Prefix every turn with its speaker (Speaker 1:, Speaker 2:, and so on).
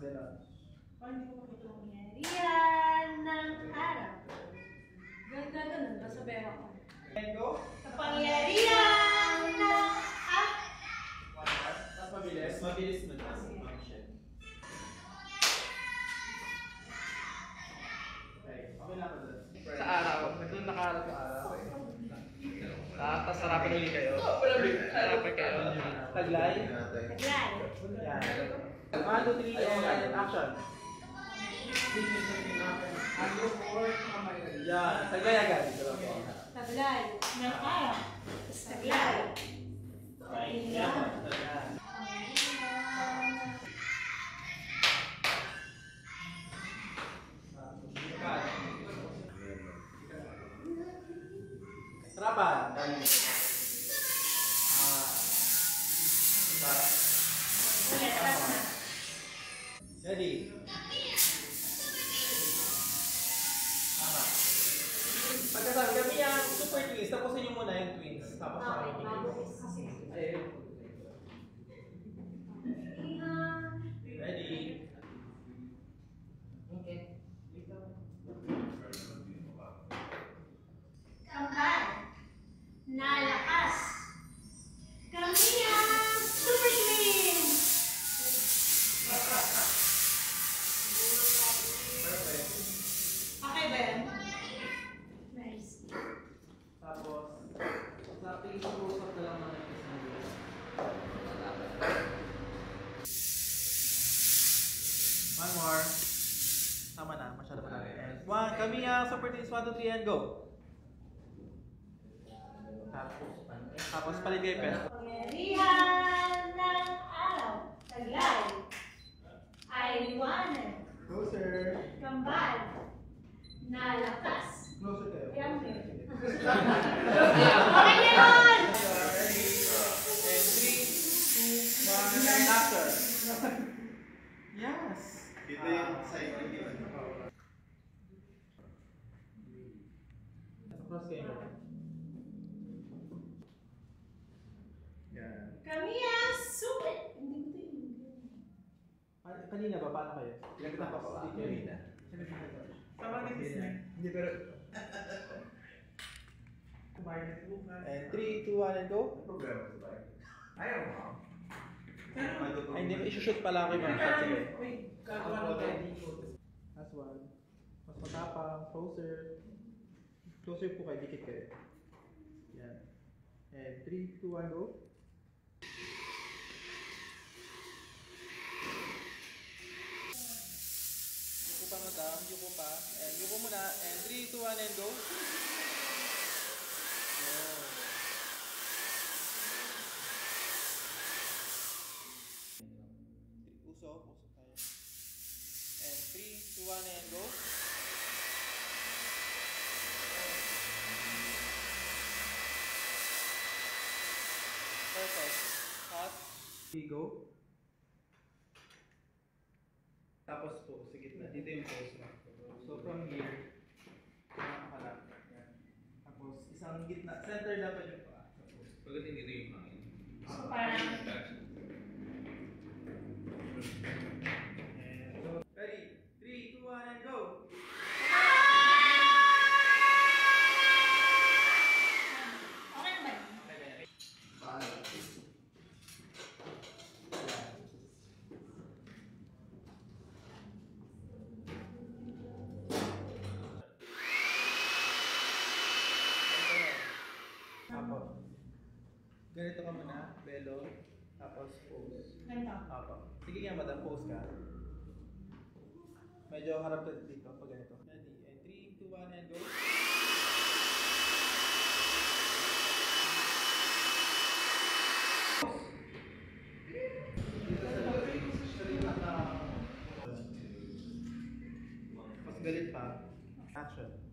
Speaker 1: Kapangyarihan ng araw. Ganun ba sa bewa ko? Kapangyarihan ng araw.
Speaker 2: Mas mabilis. Mabilis mo na.
Speaker 3: Sa araw. Doon nakaharap sa araw. Tapos harapan ulit kayo. Harapan kayo.
Speaker 2: Taglay.
Speaker 1: Taglay.
Speaker 2: Yan. 1, 2, 3, and action. Yan. Taglay agad.
Speaker 1: Taglay ng araw. Taglay.
Speaker 2: Yan. Sarapan. Ready? Pagkasabi kami yung super twins, tapusin nyo muna yung twins. Tapos na kami. Ayun. Ready?
Speaker 3: Okay.
Speaker 1: Kambal na lakas. Kami ang Super Twins! Okay ba yan? Nice.
Speaker 2: Tapos, sa ating usap na lang naman one more. Tama na, masyado pa natin. Kami ang super twins, 1, 2, 3, and go. Tapos palit kayo pes.
Speaker 1: Kapangyarihan ng araw. Taglay. Ay liwanag.
Speaker 2: Closer.
Speaker 1: Kambal na lakas.
Speaker 2: Closer kayo.
Speaker 1: Yummy. Okay na yun!
Speaker 2: Ready? And 3, 2, 1, and action. Yes.
Speaker 4: Ito yung cycling yun.
Speaker 2: Cross kayo. Yan.
Speaker 1: Kami ang super. Hindi ko ito
Speaker 2: Kanina ba? Paano kayo? Pinagkita pa pa. Kanina. Tama na hindi pero... And 3, 2, 1, and go.
Speaker 4: Problema sa bike. Ayaw mo.
Speaker 2: Ay, hindi. Isushoot pala kayo mga shots. Sige. Last one. Mas matapang. Closer. Closer po kayo. Dikit kayo. Yan. And 3, 2, 1, go. Yuko pa madam. Yuko pa. And yuko muna. And 3, 2, 1, and go. Yan. Usok tayo. And 3, 2, 1, and go. Perfect. Hot. Go. Tapos po, sa gitna. Dito yung pose mo. So from here, nakakalap. Tapos isang gitna. Center dapat yung paa.
Speaker 4: Pagdating dito yung hangin.
Speaker 1: So parang
Speaker 2: Ready? 3, 2, 1, and go!
Speaker 1: okay na ba?
Speaker 2: Tapos, ganito ka muna, belo, tapos pose.
Speaker 1: Ganito.
Speaker 2: Apo. Sige nga madam, pose ka. Medyo harap ka dito pag ganito. Ready? And 3, 2, 1, and go! Mas galit pa. Action.